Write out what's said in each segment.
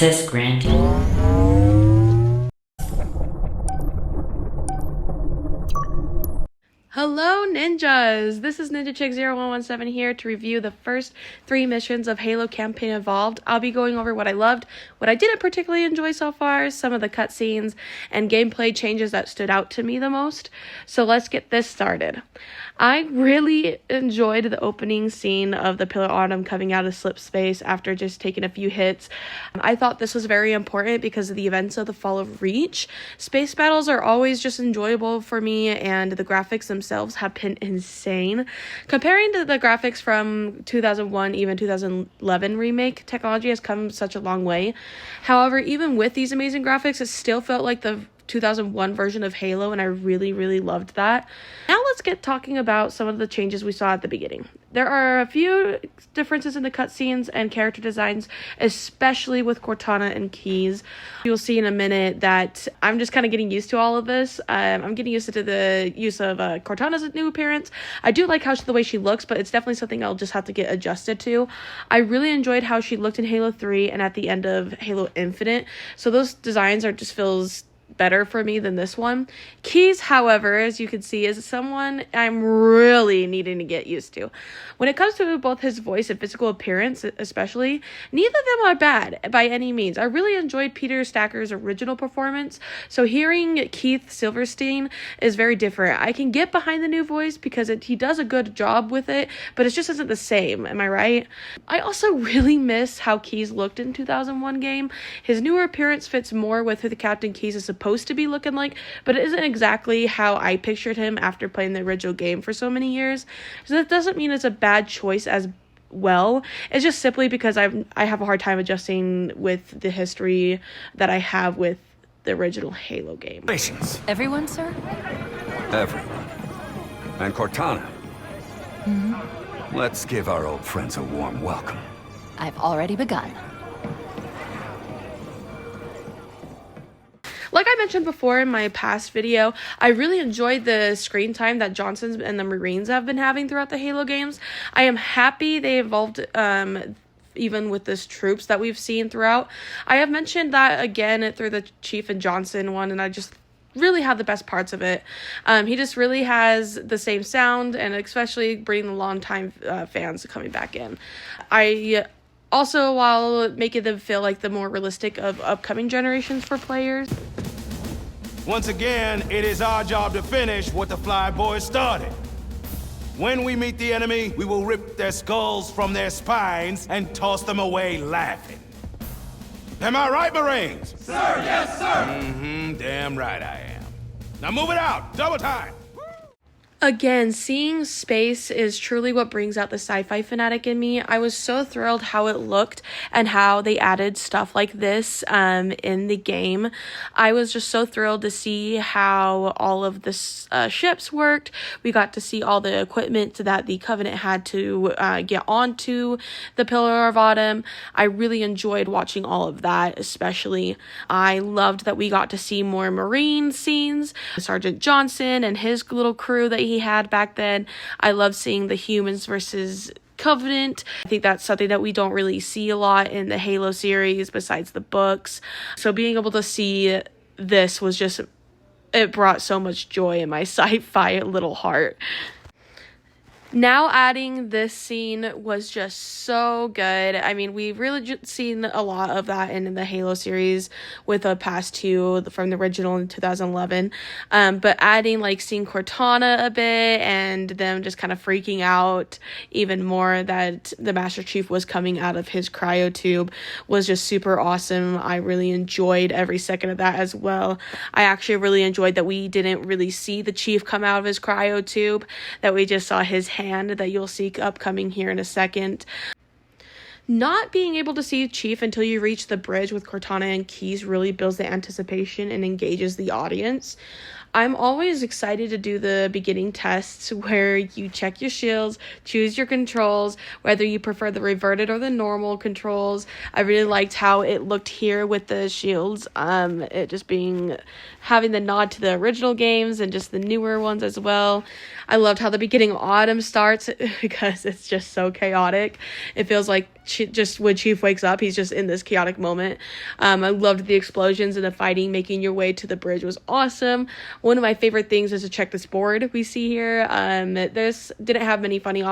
Access granted. Hello ninjas! This is Ninja Chick 0117 here to review the first 3 missions of Halo Campaign Evolved. I'll be going over what I loved, what I didn't particularly enjoy so far, some of the cutscenes, and gameplay changes that stood out to me the most. So let's get this started. I really enjoyed the opening scene of the Pillar Autumn coming out of slip space after just taking a few hits. I thought this was very important because of the events of the Fall of Reach. Space battles are always just enjoyable for me, and the graphics themselves have been insane. Comparing to the graphics from 2001, even 2011 remake, technology has come such a long way. However, even with these amazing graphics, it still felt like the 2001 version of Halo, and I really loved that. Now let's get talking about some of the changes we saw at the beginning. There are a few differences in the cutscenes and character designs, especially with Cortana and Keyes. You'll see in a minute that I'm just kind of getting used to all of this. I'm getting used to the use of Cortana's new appearance. I do like the way she looks, but it's definitely something I'll just have to get adjusted to. I really enjoyed how she looked in Halo 3 and at the end of Halo Infinite. So those designs are just feels better for me than this one. Keyes, however, as you can see, is someone I'm really needing to get used to. When it comes to both his voice and physical appearance, especially, neither of them are bad by any means. I really enjoyed Peter Stacker's original performance, so hearing Keith Silverstein is very different. I can get behind the new voice because he does a good job with it, but it just isn't the same, am I right? I also really miss how Keyes looked in 2001 game. His newer appearance fits more with who the Captain Keyes is supposed to be looking like, but it isn't exactly how I pictured him after playing the original game for so many years. So that doesn't mean it's a bad choice as well. It's just simply because I have a hard time adjusting with the history that I have with the original Halo game. Patience. Everyone, sir? Everyone. And Cortana. Let's give our old friends a warm welcome. I've already begun. Like I mentioned before in my past video, I really enjoyed the screen time that Johnson's and the Marines have been having throughout the Halo games. I am happy they evolved even with this troops that we've seen throughout. I have mentioned that again through the Chief and Johnson one, and I just really have the best parts of it. He just really has the same sound, and especially bringing the long-time fans coming back in. Also, while making them feel like the more realistic of upcoming generations for players. Once again, it is our job to finish what the Flyboys started. When we meet the enemy, we will rip their skulls from their spines and toss them away laughing. Am I right, Marines? Sir, yes, sir! Damn right I am. Now move it out, double time! Again, seeing space is truly what brings out the sci-fi fanatic in me. I was so thrilled how it looked and how they added stuff like this in the game. I was just so thrilled to see how all of the ships worked. We got to see all the equipment that the Covenant had to get onto the Pillar of Autumn. I really enjoyed watching all of that, especially. I loved that we got to see more Marine scenes. Sergeant Johnson and his little crew that he had back then. I love seeing the humans versus Covenant. I think that's something that we don't really see a lot in the Halo series besides the books. So being able to see this was just, it brought so much joy in my sci-fi little heart. Now adding this scene was just so good. I mean, we've really seen a lot of that in the Halo series with the past two from the original in 2011. But adding seeing Cortana a bit and them just kind of freaking out even more that the Master Chief was coming out of his cryo tube was just super awesome. I really enjoyed every second of that as well. I actually really enjoyed that we didn't really see the Chief come out of his cryo tube, that we just saw his hand that you'll see upcoming here in a second. Not being able to see Chief until you reach the bridge with Cortana and Keyes really builds the anticipation and engages the audience. I'm always excited to do the beginning tests where you check your shields, choose your controls, whether you prefer the reverted or the normal controls. I really liked how it looked here with the shields. It just having the nod to the original games and just the newer ones as well. I loved how the beginning of autumn starts because it's just so chaotic. It feels like just when Chief wakes up, he's just in this chaotic moment. I loved the explosions and the fighting. Making your way to the bridge was awesome. One of my favorite things is to check this board we see here. This didn't have many funny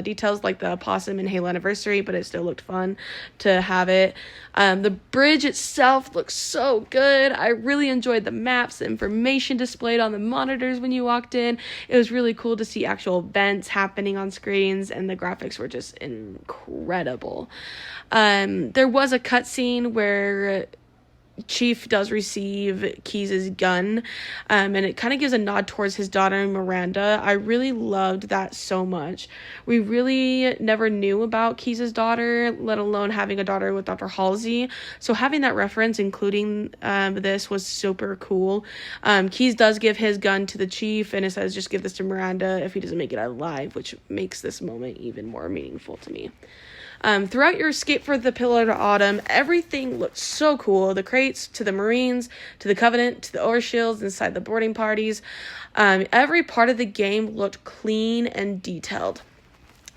details like the possum and Halo Anniversary, but it still looked fun to have it. The bridge itself looks so good. I really enjoyed the maps, the information displayed on the monitors when you walked in. It was really cool to see actual events happening on screens, and the graphics were just incredible. There was a cutscene where Chief does receive Keyes' gun, and it kind of gives a nod towards his daughter Miranda. I really loved that so much. We really never knew about Keyes' daughter, let alone having a daughter with Dr. Halsey, so having that reference, including this, was super cool. Keyes does give his gun to the Chief, and it says just give this to Miranda if he doesn't make it out alive, which makes this moment even more meaningful to me. Throughout your escape for the Pillar of Autumn, everything looked so cool. The crates, to the Marines, to the Covenant, to the overshields inside the boarding parties. Every part of the game looked clean and detailed.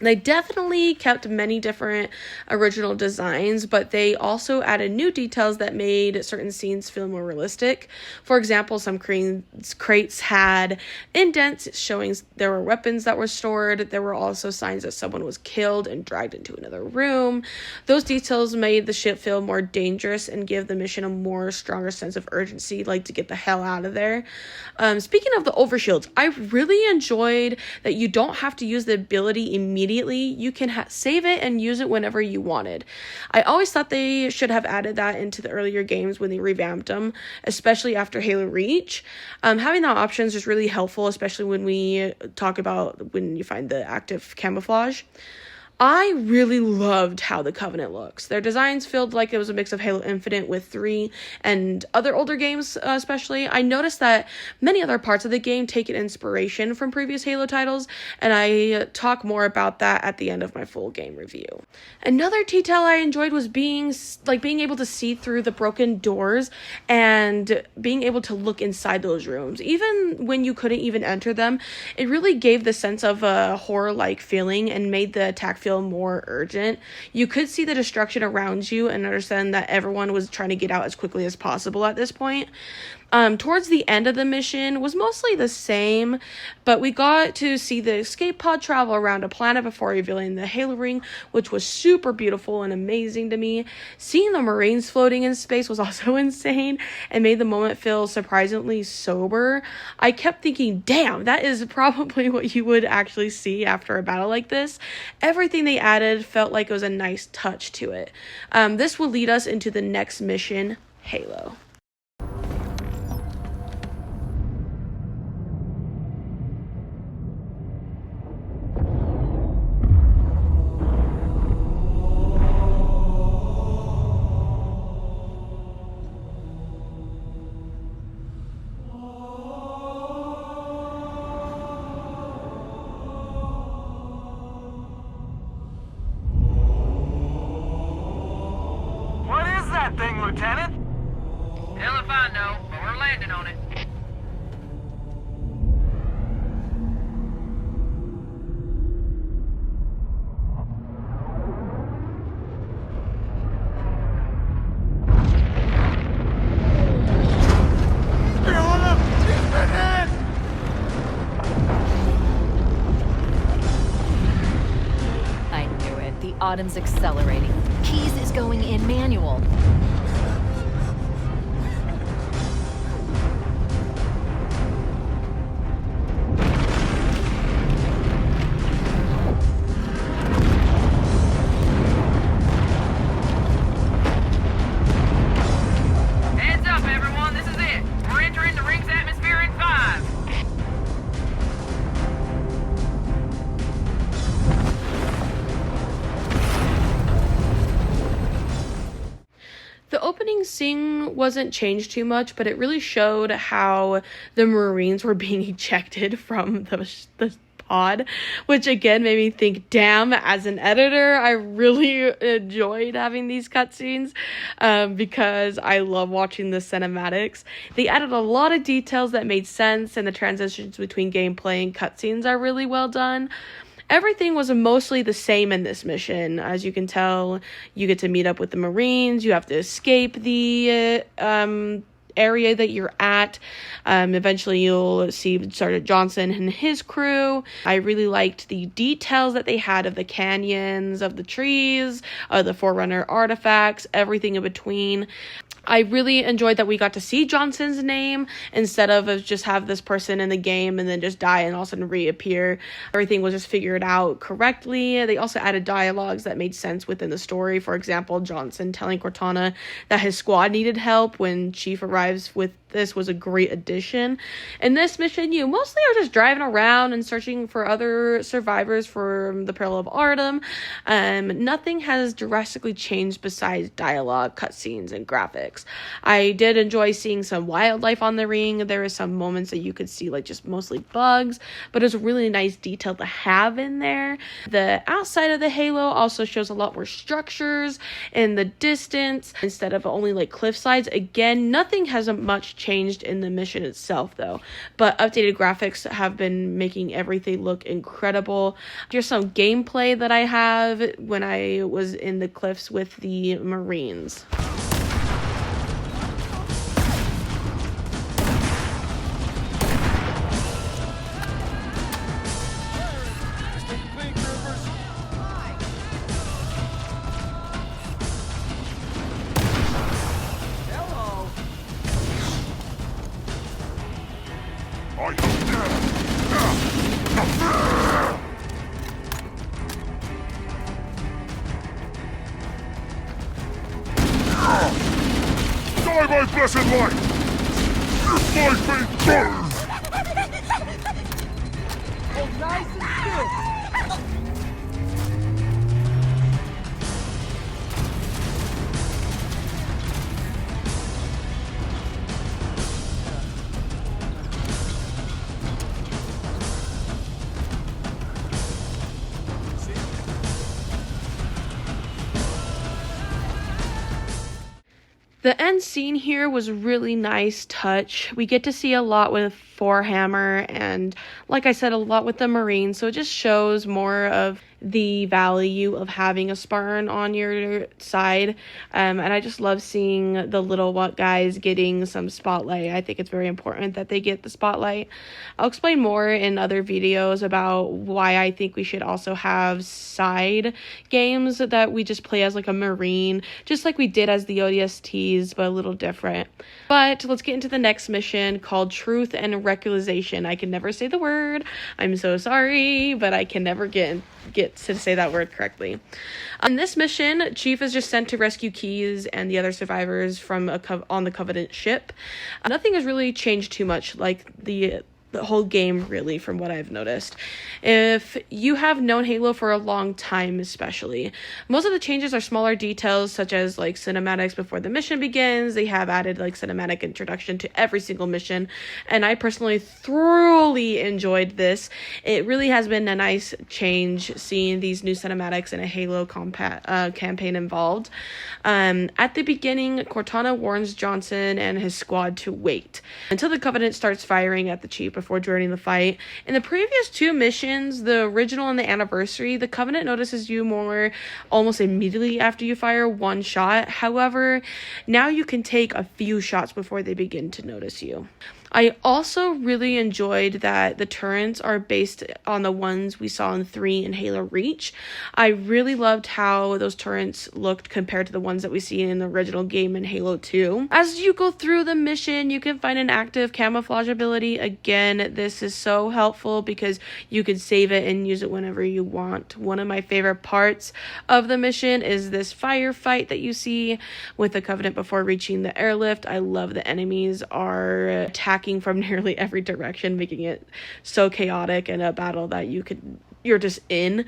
They definitely kept many different original designs, but they also added new details that made certain scenes feel more realistic. For example, some crates had indents showing there were weapons that were stored. There were also signs that someone was killed and dragged into another room. Those details made the ship feel more dangerous and give the mission a more stronger sense of urgency, like to get the hell out of there. Speaking of the overshields, I really enjoyed that you don't have to use the ability immediately. You can save it and use it whenever you wanted. I always thought they should have added that into the earlier games when they revamped them, especially after Halo Reach. Having that option is just really helpful, especially when we talk about when you find the active camouflage. I really loved how the Covenant looks. Their designs felt like it was a mix of Halo Infinite with 3 and other older games especially. I noticed that many other parts of the game take an inspiration from previous Halo titles, and I talk more about that at the end of my full game review. Another detail I enjoyed was being able to see through the broken doors and being able to look inside those rooms. Even when you couldn't even enter them, it really gave the sense of a horror-like feeling and made the attack feel more urgent. You could see the destruction around you and understand that everyone was trying to get out as quickly as possible at this point. Towards the end of the mission was mostly the same, but we got to see the escape pod travel around a planet before revealing the Halo ring, which was super beautiful and amazing to me. Seeing the Marines floating in space was also insane and made the moment feel surprisingly sober. I kept thinking, damn, that is probably what you would actually see after a battle like this. Everything they added felt like it was a nice touch to it. This will lead us into the next mission, Halo. Thing, Lieutenant? Hell if I know, but we're landing on it. I knew it. The Autumn's accelerating. Keyes is going in manual. Heads up, everyone, this is it. We're entering the ring's atmosphere in 5. The opening scene wasn't changed too much, but it really showed how the Marines were being ejected from the pod, which again made me think, damn, as an editor, I really enjoyed having these cutscenes because I love watching the cinematics. They added a lot of details that made sense, and the transitions between gameplay and cutscenes are really well done. Everything was mostly the same in this mission. As you can tell, you get to meet up with the Marines, you have to escape the area that you're at. Eventually you'll see Sergeant Johnson and his crew. I really liked the details that they had of the canyons, of the trees, of the Forerunner artifacts, everything in between. I really enjoyed that we got to see Johnson's name instead of just have this person in the game and then just die and all of a sudden reappear. Everything was just figured out correctly. They also added dialogues that made sense within the story. For example, Johnson telling Cortana that his squad needed help when Chief arrives with this was a great addition. In this mission, you mostly are just driving around and searching for other survivors from the Peril of Artem. Nothing has drastically changed besides dialogue, cutscenes, and graphics. I did enjoy seeing some wildlife on the ring. There were some moments that you could see like just mostly bugs, but it was a really nice detail to have in there. The outside of the halo also shows a lot more structures in the distance instead of only like cliff sides. Again, nothing has much changed in the mission itself though, but updated graphics have been making everything look incredible. Here's some gameplay that I have when I was in the cliffs with the Marines. Die, my blessed light! If my fate burns! Oh, nice and still! The end scene here was a really nice touch. We get to see a lot with Forehammer and, like I said, a lot with the Marines, so it just shows more of the value of having a Spartan on your side. And I just love seeing the little guys getting some spotlight. I think it's very important that they get the spotlight. I'll explain more in other videos about why I think we should also have side games that we just play as like a Marine, just like we did as the ODSTs, but a little different. But let's get into the next mission called Truth and Realization. I can never say the word. I'm so sorry, but I can never get to say that word correctly. On this mission, Chief is just sent to rescue Keyes and the other survivors from on the Covenant ship. Nothing has really changed too much, like the whole game, really, from what I've noticed. If you have known Halo for a long time, especially, most of the changes are smaller details, such as like cinematics before the mission begins. They have added like cinematic introduction to every single mission, and I personally thoroughly enjoyed this. It really has been a nice change seeing these new cinematics in a Halo campaign involved. At the beginning, Cortana warns Johnson and his squad to wait until the Covenant starts firing at the Chief before joining the fight. In the previous two missions, the original and the anniversary, the Covenant notices you more almost immediately after you fire one shot. However, now you can take a few shots before they begin to notice you. I also really enjoyed that the turrets are based on the ones we saw in 3 and Halo Reach. I really loved how those turrets looked compared to the ones that we see in the original game in Halo 2. As you go through the mission, you can find an active camouflage ability. Again, this is so helpful because you can save it and use it whenever you want. One of my favorite parts of the mission is this firefight that you see with the Covenant before reaching the airlift. I love the enemies are attacking from nearly every direction, making it so chaotic in a battle that you could you're just in.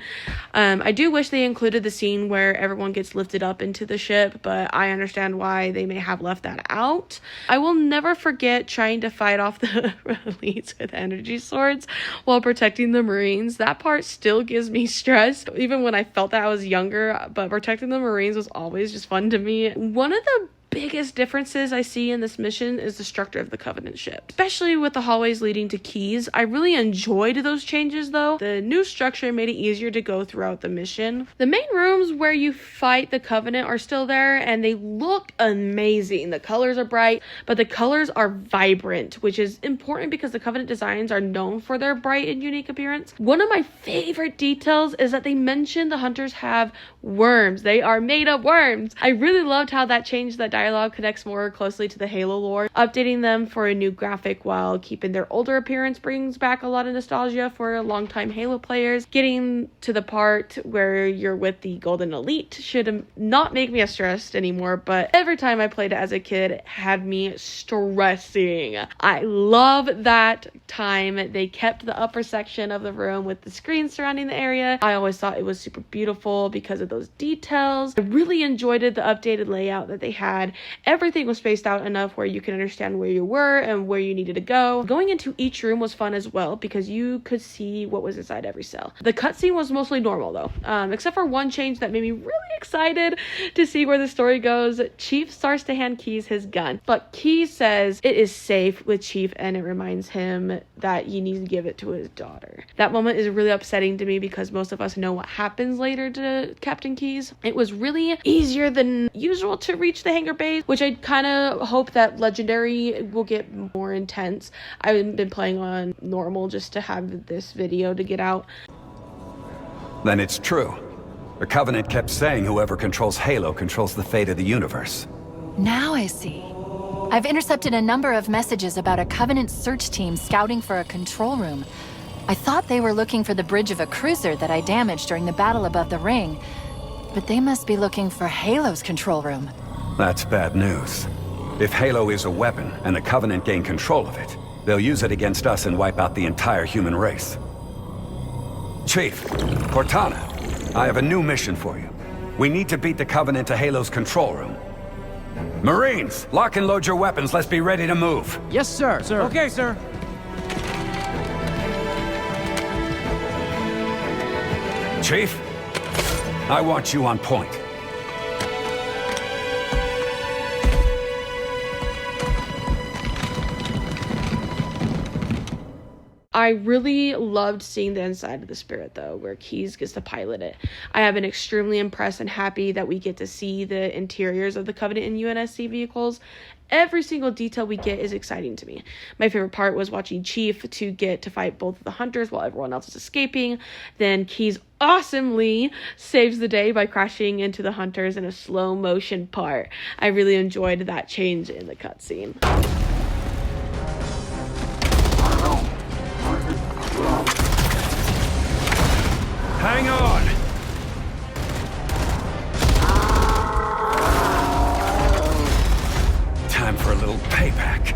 I do wish they included the scene where everyone gets lifted up into the ship, but I understand why they may have left that out. I will never forget trying to fight off the elites with energy swords while protecting the Marines. That part still gives me stress, even when I felt that I was younger, but protecting the Marines was always just fun to me. One of the biggest differences I see in this mission is the structure of the Covenant ship, especially with the hallways leading to Keyes. I really enjoyed those changes though. The new structure made it easier to go throughout the mission. The main rooms where you fight the Covenant are still there and they look amazing. The colors are bright, but the colors are vibrant, which is important because the Covenant designs are known for their bright and unique appearance. One of my favorite details is that they mentioned the hunters have worms. They are made of worms. I really loved how that changed the dialogue connects more closely to the Halo lore. Updating them for a new graphic while keeping their older appearance brings back a lot of nostalgia for longtime Halo players. Getting to the part where you're with the Golden Elite should not make me stressed anymore, but every time I played it as a kid, it had me stressing. I love that time they kept the upper section of the room with the screen surrounding the area. I always thought it was super beautiful because of those details. I really enjoyed the updated layout that they had. Everything was spaced out enough where you can understand where you were and where you needed to go. Going into each room was fun as well because you could see what was inside every cell. The cutscene was mostly normal though, except for one change that made me really excited to see where the story goes. Chief starts to hand Keyes his gun, but Keyes says it is safe with Chief and it reminds him that he needs to give it to his daughter. That moment is really upsetting to me because most of us know what happens later to Captain Keyes. It was really easier than usual to reach the hangar base, which I kind of hope that Legendary will get more intense. I've been playing on normal just to have this video to get out. Then it's true. The Covenant kept saying whoever controls Halo controls the fate of the universe. Now I see. I've intercepted a number of messages about a Covenant search team scouting for a control room. I thought they were looking for the bridge of a cruiser that I damaged during the battle above the ring, but they must be looking for Halo's control room. That's bad news. If Halo is a weapon and the Covenant gain control of it, they'll use it against us and wipe out the entire human race. Chief, Cortana, I have a new mission for you. We need to beat the Covenant to Halo's control room. Marines, lock and load your weapons. Let's be ready to move. Yes, sir. Okay, sir. Chief, I want you on point. I really loved seeing the inside of the Spirit though, where Keyes gets to pilot it. I have been extremely impressed and happy that we get to see the interiors of the Covenant and UNSC vehicles. Every single detail we get is exciting to me. My favorite part was watching Chief to get to fight both of the hunters while everyone else is escaping. Then Keyes awesomely saves the day by crashing into the hunters in a slow motion part. I really enjoyed that change in the cutscene. Hang on! Time for a little payback.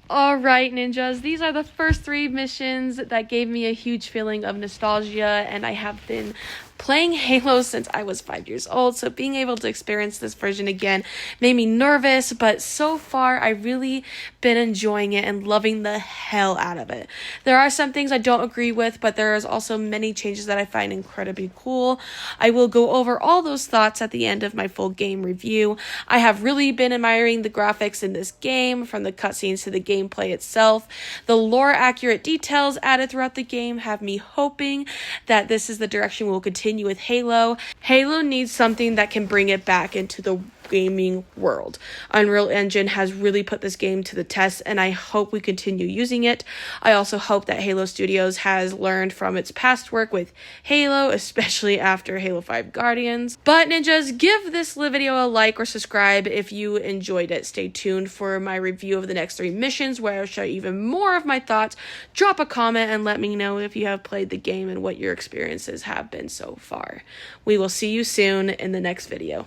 Alright, ninjas, these are the first 3 missions that gave me a huge feeling of nostalgia, and I have been playing Halo since I was 5 years old, so being able to experience this version again made me nervous, but so far I've really been enjoying it and loving the hell out of it. There are some things I don't agree with, but there is also many changes that I find incredibly cool. I will go over all those thoughts at the end of my full game review. I have really been admiring the graphics in this game, from the cutscenes to the gameplay itself. The lore accurate details added throughout the game have me hoping that this is the direction we'll continue with Halo. Halo needs something that can bring it back into the gaming world. Unreal Engine has really put this game to the test, and I hope we continue using it. I also hope that Halo Studios has learned from its past work with Halo, especially after Halo 5 Guardians. But ninjas, give this video a like or subscribe if you enjoyed it. Stay tuned for my review of the next 3 missions, where I'll show you even more of my thoughts. Drop a comment and let me know if you have played the game and what your experiences have been so far. We will see you soon in the next video.